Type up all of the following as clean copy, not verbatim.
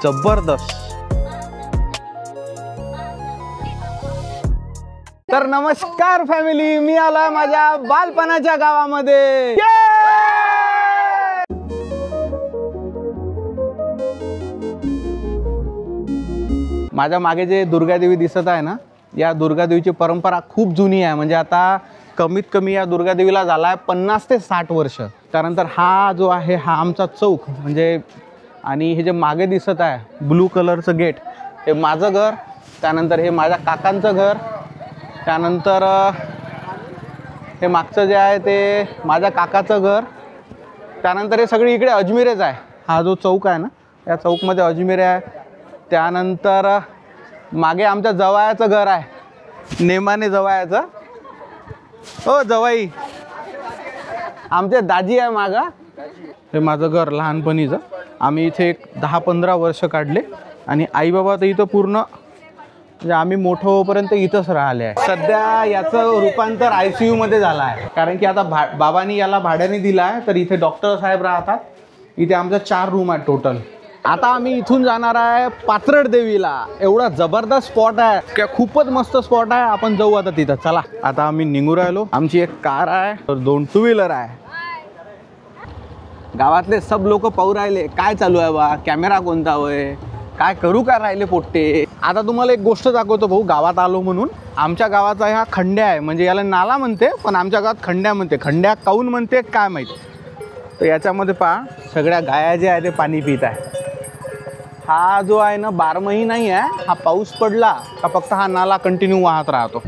जबरदस्त। तर नमस्कार फॅमिली, मी आलोय माझ्या बालपणाच्या गावामध्ये। माझ्या मागे जे दुर्गादेवी दिसत आहे ना, या दुर्गादेवीची परंपरा खूप जुनी आहे। म्हणजे आता कमीत कमी या दुर्गादेवीला झाला आहे 50 ते 60 वर्ष। त्यानंतर हा जो आहे हा आमचा चौक म्हणजे, आणि हे जे मागे दिसत आहे ब्लू कलरचं गेट, हे माझं घर, त्यानंतर हे माझ्या काकांचं घर, त्यानंतर हे मागचं जे आहे ते माझ्या काकाचं घर, त्यानंतर हे सगळी इकडे अजमेरच आहे। हा जो चौक आहे ना, या चौकमध्ये अजमेर आहे। त्यानंतर मागे आमच्या जवायाचं घर आहे, नेमाने जवायाचं। हो जवाई, आमचे दाजी आहे मागं। हे माझं घर लहानपणीचं, आम्ही इथे एक 10-15 वर्ष काढले आणि आईबाबा तर इथं पूर्ण म्हणजे आम्ही मोठं होईपर्यंत इथंच राहिले आहे। सध्या याचं रूपांतर ICU मध्ये झालं आहे, कारण की आता बाबांनी याला भाड्याने दिला आहे। तर इथे डॉक्टर साहेब राहतात, इथे आमच्या 4 रूम आहेत टोटल। आता आम्ही इथून जाणार आहे पात्रड देवीला। एवढा जबरदस्त स्पॉट आहे, क्या खूपच मस्त स्पॉट आहे। आपण जाऊ आता तिथं, चला। आता आम्ही निघू राहिलो। आमची एक कार आहे, तर 2 टू व्हीलर आहे। गावातले सब लोक पाहू राहिले काय चालू आहे बा, कॅमेरा कोणता होय, काय करू का राहिले पोट्टे। आता तुम्हाला एक गोष्ट दाखवतो भाऊ, गावात आलो म्हणून। आमच्या गावाचा हा खंड्या आहे, म्हणजे याला नाला म्हणते, पण आमच्या गावात खंड्या म्हणते। खंड्या काऊन म्हणते काय माहीत। तर याच्यामध्ये पहा, सगळ्या गाया जे आहे ते पाणी पित आहे। हा जो आहे ना 12 नाही आहे, हा पाऊस पडला का फक्त हा नाला कंटिन्यू वाहत राहतो।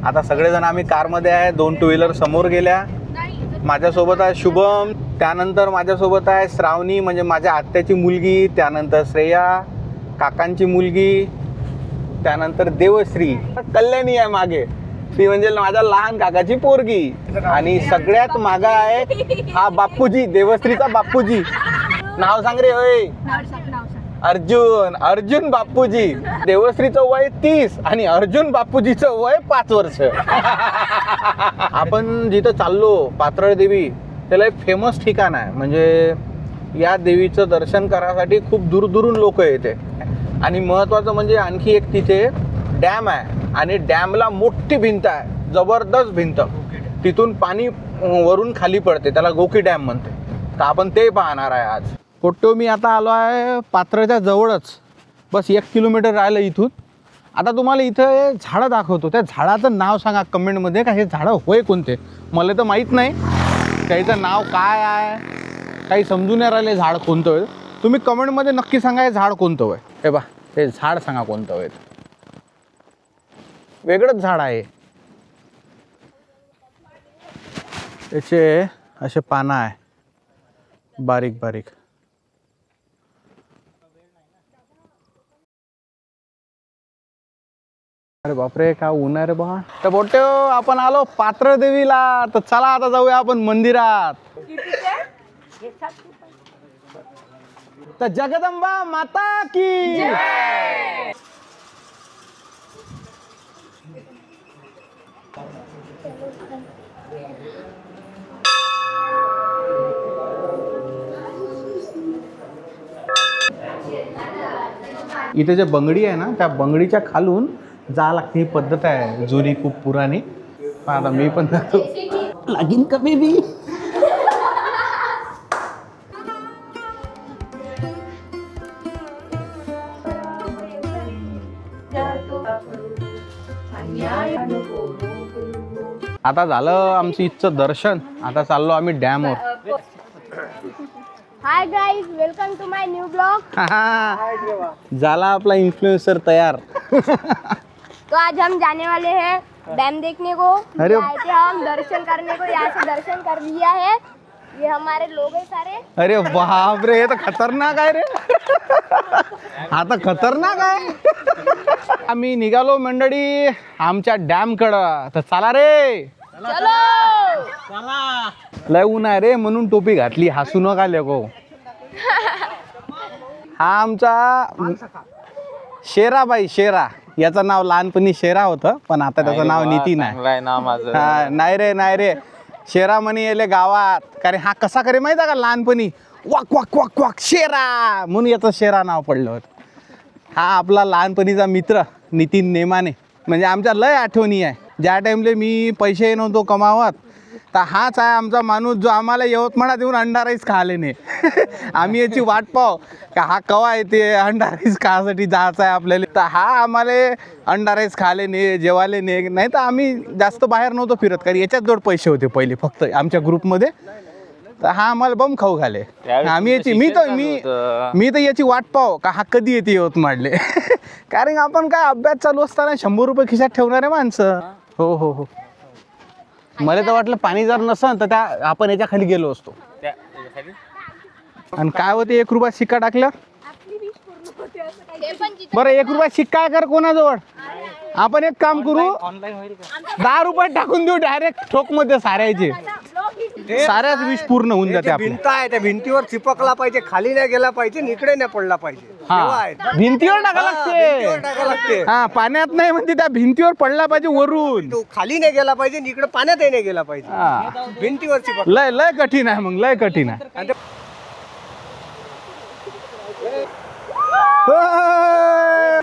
आता सगळेजण आम्ही कारमध्ये आहे, 2 टू व्हीलर समोर गेल्या। माझ्यासोबत आहे शुभम, त्यानंतर माझ्यासोबत आहे श्रावणी म्हणजे माझ्या आत्याची मुलगी, त्यानंतर श्रेया काकांची मुलगी, त्यानंतर देवश्री, कल्याणी आहे मागे, ती म्हणजे माझ्या लहान काकाची पोरगी। आणि सगळ्यात मागा आहे हा बापूजी, देवश्रीचा बापूजी। नाव सांग रे। होय अर्जुन बापूजी। देवश्रीचं वय 30 आणि अर्जुन बापूजीचं वय 5 वर्ष। आपण जिथं चाललो पात्रड देवी, त्याला एक फेमस ठिकाण आहे। म्हणजे या देवीचं दर्शन करायसाठी खूप दूरदूरून लोक येते। आणि महत्त्वाचं म्हणजे आणखी एक तिथे डॅम आहे, आणि डॅमला मोठी भिंत आहे, जबरदस्त भिंत। तिथून पाणी वरून खाली पडते, त्याला गोकी डॅम म्हणते। तर आपण ते पाहणार आहे आज। पोट्टो मी आता आलो आहे पात्रच्या जवळच, बस 1 किलोमीटर राहिलं इथून। आता तुम्हाला इथं झाडं दाखवतो, त्या झाडाचं नाव सांगा कमेंटमध्ये, का हे झाडं होय कोणते। मला तर माहीत नाही त्याचं नाव काय आहे, काही समजून नाही राहिले झाड कोणतं होय। तुम्ही कमेंटमध्ये नक्की सांगा हे झाड कोणतं होय। हे बा, हे झाड सांगा कोणतं होय। वेगळंच झाड आहे, त्याचे असे पानं आहे बारीक बारीक। अरे बापरे, काय ऊन आहे रे बा। तर बोलतो आपण आलो पात्रड देवीला, तर चला आता जाऊया आपण मंदिरात। तर जगदंबा माता की जय। इथे जे बंगडी आहे ना, त्या बंगडीच्या खालून जा लागते, ही पद्धत आहे जुनी, खूप पुराणी। आता मी पण जातो, लागीन का बेबी। आता झालं आमचं इथचं दर्शन, आता चाललो आम्ही डॅमवर। Hi guys, welcome to my new blog. झाला आपला इन्फ्लुएंसर तैयार। तो आज हम जाने वाले हैं डैम देखने को। अरे आए थे हम दर्शन करने को, यहाँ से दर्शन कर लिया है। ये हमारे लोग हैं सारे। अरे बाप रे, हे तर खतरनाक आहे रे। हा तर खतरनाक आहे। आम्ही निघालो मंडळी आमच्या डॅम कडं, तर चला रे चलो। लय ऊन आहे रे म्हणून टोपी घातली, हसू नका लेको। हा आमचा शेराबाई, शेरा, याचं नाव लहानपणी शेरा होतं, पण आता त्याचं नाव नितीन आहे। नाही रे, नाही रे, शेरा म्हणी येले गावात। कारण हा कसा करे माहिती आहे का, लहानपणी वाक वाक वाक वाक शेरा म्हणून याचं शेरा नाव पडलं होतं. हा आपला लहानपणीचा मित्र नितीन नेमाने. म्हणजे आमच्या लय आठवणी आहे. ज्या टाईमले मी पैसे नव्हतो कमावत तर हाच आहे आमचा माणूस जो आम्हाला यवतमाळात येऊन अंडा राईस खायला नाही. आम्ही याची वाट पाहू का हा कवा येते अंडा राईस खायसाठी जायचं आहे आपल्याला. तर हा आम्हाला अंडा राईस खायला नाही जेवायला नाही तर आम्ही जास्त बाहेर नव्हतो फिरत कारण याच्यात जोड पैसे होते पहिले फक्त आमच्या ग्रुपमध्ये. तर हा आम्हाला बम खाऊ घाले. आम्ही याची मी तर याची वाट पाहू का हा कधी येते यवतमाळले. कारण आपण काय अभ्यास चालू असताना 100 रुपये खिशात ठेवणारे माणसं. हो हो हो. मला तर वाटलं पाणी जर नसन तर त्या आपण याच्या खाली गेलो असतो. आणि काय होते 1 रुपया शिक्का टाकलं बरं 1 रुपया शिक्का कर कोणाजवळ. आपण एक काम करू 10 रुपये टाकून देऊ डायरेक्ट ठोक मध्ये साऱ्याचे. साऱ्याच विष पूर्ण होऊन जाते. भिंत आहे त्या भिंतीवर चिपकला पाहिजे खाली नाही गेला पाहिजे इकडे नाही पडला पाहिजे. हा भिंतीवर टाका लागते. हा पाण्यात नाही म्हणते त्या भिंतीवर पडला पाहिजे वरून. तो खाली नाही गेला पाहिजे इकडे पाण्यातही नाही गेला पाहिजे. भिंतीवर चिपक लय लय कठीण आहे मग लय कठीण आहे.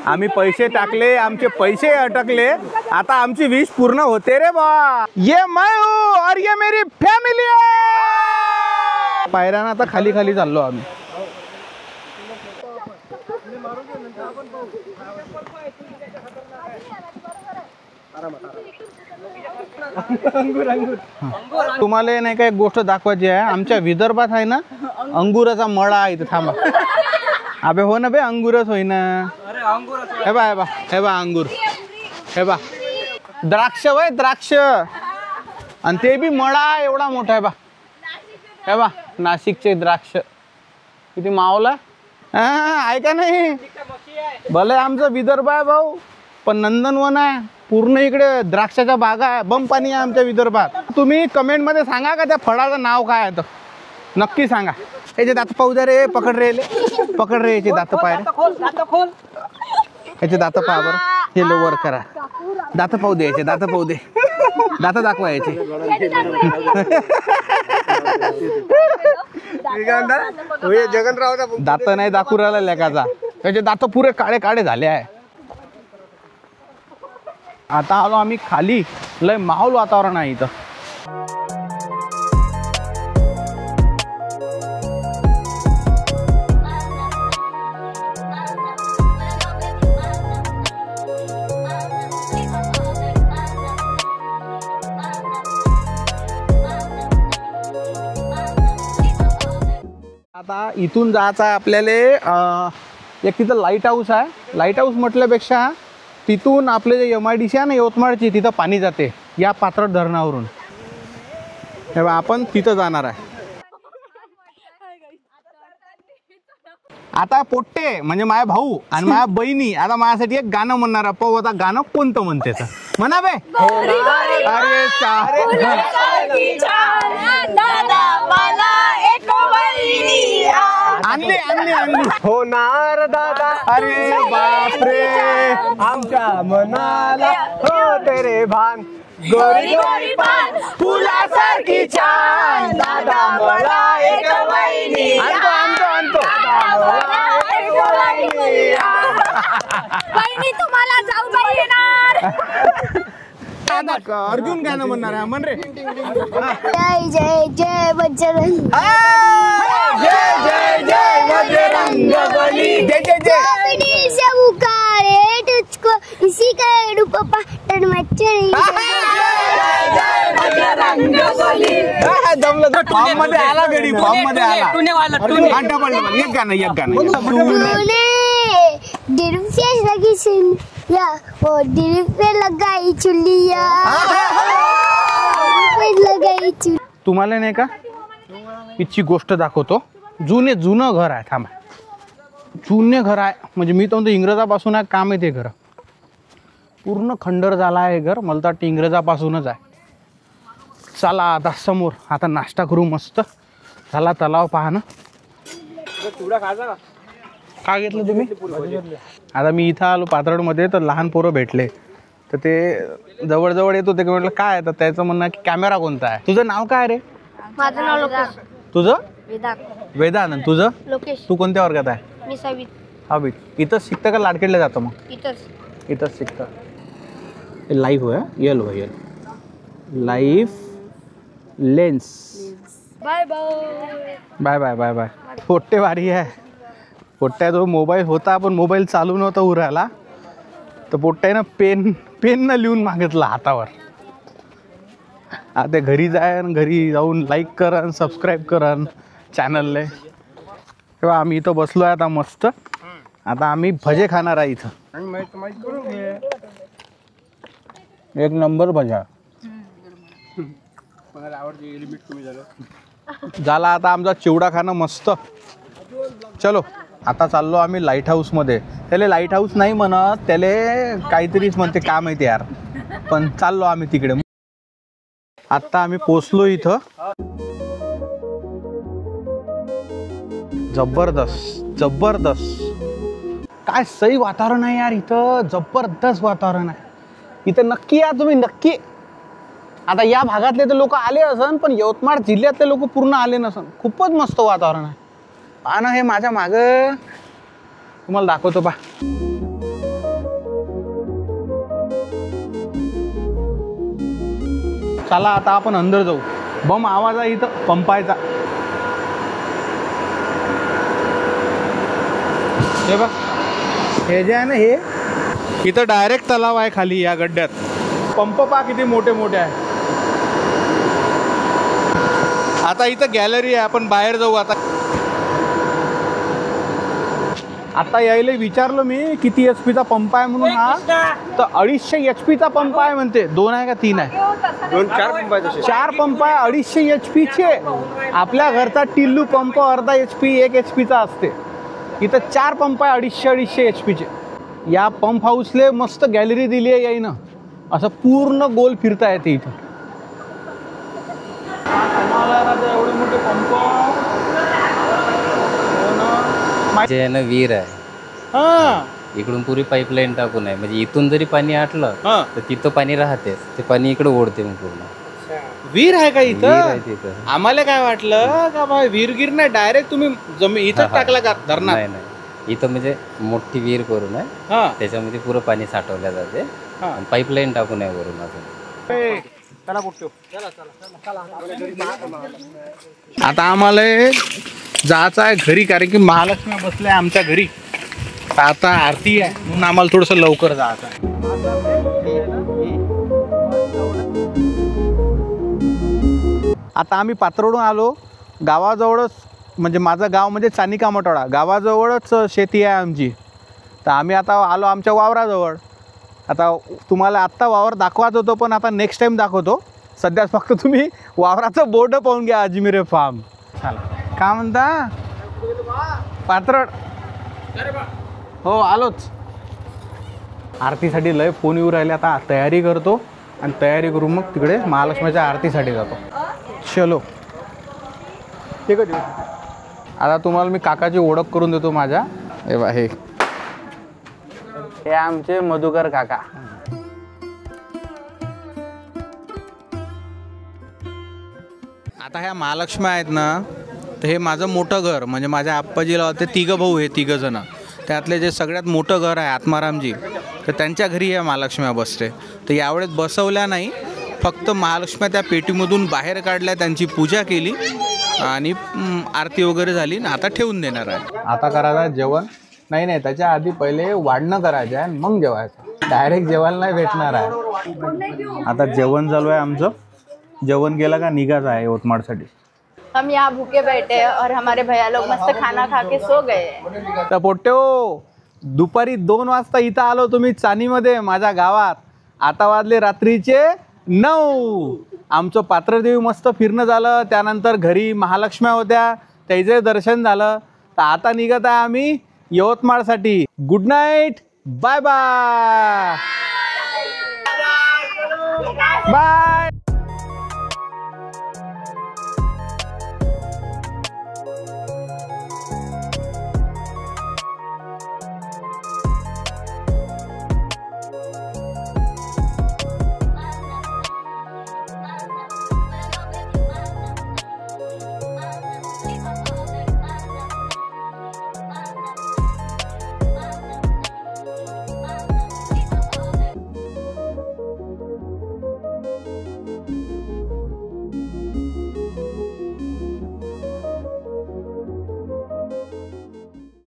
आम्ही पैसे टाकले आमचे पैसे अटकले आता आमची विश पूर्ण होते रे बा. ये मैं हूं और ये मेरी फॅमिली आहे. पायऱ्यानं आता खाली खाली चाललो आम्ही. तुम्हाला नाही का एक गोष्ट दाखवायची आहे. आमच्या विदर्भात आहे ना अंगुराचा मळा आहे इथे. थांबा अबे हो ना बे अंगूरच होई ना. हे बा हे बा हे बा अंगूर हे बा द्राक्ष वय द्राक्ष आणि ते बी मळा एवढा मोठा आहे बा. हे बा नाशिकचे द्राक्ष किती मावला. हा ऐका नाही भले आमचं विदर्भ आहे भाऊ पण नंदनवन आहे पूर्ण इकडे द्राक्षाच्या बागा आहे. बम पाणी आहे आमच्या विदर्भात. तुम्ही कमेंटमध्ये सांगा का त्या फळाचं नाव काय आहे तर नक्की सांगा. याचे दात पाहू द्या रे. पकड रे याचे दात पाय रे. याचे दात पहा बरं. हे वर करा दात पाहू दे याचे दात पाहू दे. दात दाखवा याचे. जगनरावचा दात नाही दाखवू राहिला लेकाचा. त्याचे दात पुरे काळे काळे झाले आहे. आता आलो आम्ही खाली. लय माहोल वातावरण आहे इथं. आता इथून जायचं आहे आपल्याला. एक तिथं लाईट हाऊस आहे. लाईट हाऊस म्हटल्यापेक्षा तिथून आपले जे MIDC आहे ना यवतमाळची तिथं पाणी जाते या पात्रट धरणावरून. तेव्हा आपण तिथं जाणार आहे. आता पोट्टे म्हणजे माझ्या भाऊ आणि माझ्या बहिणी आता माझ्यासाठी एक गाणं म्हणणार आहे. पाहू आता गाणं कोणतं म्हणते तर म्हणा बे. अरे आणली आणली आणली होणार दादा. अरे बापरे आमच्या मनाला हो तेरे भान गोरी गोरी पान फुलासारखी छान दादा मला एक वहिनी. आणतो आणतो आणतो. बहिणी तुम्हाला जाऊ बाई येणार. अर्जुन गाणं म्हणणार आहे म्हण रे. जय जय जय बजरंग. जय जय जय बजरंग बली. जय जय जय. अपनी से पुकारे तुझको इसी का रूप पाटन मचरी. जमलं फॉर्म मध्ये आला गडी. फॉर्म मध्ये आला. एक गाणं एक गाणं. तूने दिल से लगी सुन या वो दिल पे लगाई चुलिया. लगाई चुलिया. तुम्हाला नाही का इथची गोष्ट दाखवतो. जुनं घर आहे. थांबा जुने घर आहे म्हणजे मी तर म्हणतो इंग्रजापासून आहे काम आहे ते घर. पूर्ण खंडर झाला आहे घर. मला तर वाटतं इंग्रजापासूनच आहे. चला आता समोर आता नाश्ता करू मस्त. चला तलाव पहा ना. काय घेतलं तुम्ही. आता मी इथं आलो पात्रडमध्ये तर लहान पोरं भेटले तर ते जवळजवळ येत होते. म्हटलं काय तर त्याचं म्हणणं की कॅमेरा कोणता आहे. तुझं नाव काय रे. माझं नाव लोकेश. तुझं वेदांत. वेदांत तुझं? लोकेश. तू कोणत्या वर्गात आहे? मी सावित. हवीत इथंच शिकतं का लाडकेडला जातं मग? इथंच शिकतं. लाईफ होय यल होय life lens. Bye bye. Bye bye bye bye. पोट्टे वारी आहे. पोट्ट्या जो मोबाईल होता पण मोबाईल चालू नव्हता उरायला तर पोट्ट्यानं पेननं लिहून मागितलं हातावर. आता घरी जाय घरी जाऊन लाईक करन सबस्क्राईब करन चॅनलले. तेव्हा आम्ही इथं बसलो आहे आता मस्त. आता आम्ही भजे खाणार आहे इथं. एक नंबर भजा झाला. आता आमचा चिवडा खाणं मस्त. चलो आता चाललो आम्ही लाईट हाऊसमध्ये. त्याला लाईट हाऊस नाही म्हणत त्याला काहीतरीच म्हणते काय माहिती यार पण चाललो आम्ही तिकडे. आत्ता आम्ही पोचलो इथं. जबरदस्त काय सही वातावरण आहे यार इथं. जबरदस्त वातावरण आहे इथं. नक्की या तुम्ही नक्की. आता या भागातले तर लोक आले असन पण यवतमाळ जिल्ह्यातले लोक पूर्ण आले नसन. खूपच मस्त वातावरण आहे. पहा ना हे माझ्या मागं तुम्हाला दाखवतो पा. चला आता आपण अंदर जाऊ. बम आवाज आहे इथं पंपायचा. हे बघ हे जे आहे ना हे इथं डायरेक्ट तलाव आहे खाली या गड्ड्यात. पंप पा किती मोठे मोठे आहे. आता इथं गॅलरी आहे. आपण बाहेर जाऊ आता. आता यायला विचारलं मी किती HP चा पंप आहे म्हणून. हा तर 250 HP चा पंप आहे म्हणते. 2 आहे का 3 आहे? 4 पंप आहे 250 HP चे. आपल्या घरचा टिल्लू पंप अर्धा HP 1 HP चा असते. इथं 4 पंप आहे 250 HP चे. या पंप हाऊसले मस्त गॅलरी दिली आहे याईनं. असं पूर्ण गोल फिरता येते इथं. एवढे मोठे पंप जे आहे ना विहीर आहे. हा इकडून पुरी पाईपलाईन टाकून आहे. म्हणजे इथून जरी पाणी आटलं तर तिथं पाणी राहते. ते पाणी इकडे ओढते मग पूर्ण. विहीर आहे का विहीर आहे इथं? तिथं. आम्हाला काय वाटलं का बा विहीर नाही डायरेक्ट तुम्ही जमीन इथं टाकला का धरणार? नाही नाही इथं म्हणजे मोठी विहीर करून आहे. हा त्याच्यामध्ये पुरं पाणी साठवल्या जाते. पाईपलाईन टाकून आहे वरून अजून. आता आम्हाला जायचं आहे घरी कारण की महालक्ष्मी बसल्या आमच्या घरी. आता आरती आहे म्हणून आम्हाला थोडंसं लवकर जायचं आहे. आता आम्ही पात्रोडून आलो. गावाजवळच म्हणजे माझं गाव म्हणजे चानिकामटवाडा गावाजवळच शेती आहे आमची. तर आम्ही आता आलो आमच्या वावराजवळ. आता तुम्हाला आत्ता वावर दाखवायचं होतं पण आता नेक्स्ट टाईम दाखवतो. सध्या फक्त तुम्ही वावराचं बोर्ड पाहून घ्या अजमेर फार्म. चला काय म्हणता पात्रड? हो आलोच. आरतीसाठी लय फोन येऊ राहिले. आता तयारी करतो आणि तयारी करून मग तिकडे महालक्ष्मीच्या आरतीसाठी जातो. चलो ठीक आहे. आता तुम्हाला मी काकाची ओळख करून देतो माझ्या. हे आमचे मधुकर काका. आता ह्या महालक्ष्मी आहेत ना तर हे माझं मोठं घर म्हणजे माझ्या आप्पाजीला होते 3 भाऊ हे 3 जण. त्यातले जे सगळ्यात मोठं घर आहे आत्मारामजी तर त्यांच्या घरी ह्या महालक्ष्म्या बसते. तर यावेळेस बसवल्या नाही फक्त महालक्ष्म्या त्या पेटीमधून बाहेर काढल्या त्यांची पूजा केली आणि आरती वगैरे झाली ना आता ठेवून देणार आहे. आता करायचं जेवण. नाही त्याच्या आधी पहिले वाढणं करायचं आहे मग जेवायचं. डायरेक्ट जेवायला नाही भेटणार आहे. आता जेवण चालू आहे आमचं. जेवण केलं का निघायचं आहे यवतमाळसाठी. हम यहाँ भूखे बैठे हैं और हमारे भैया लोग मस्त खाना खा के सो गए हैं. तर पोट्ट्यो दुपारी 2 वाजता इथं आलो तुम्ही चानीमध्ये माझ्या गावात. आता वाजले रात्रीचे 9. आमचं पात्रदेवी मस्त फिरणं झालं. त्यानंतर घरी महालक्ष्म्या होत्या त्याचे दर्शन झालं. तर आता निघत आहे आम्ही यवतमाळसाठी. Good night. Bye bye. Bye.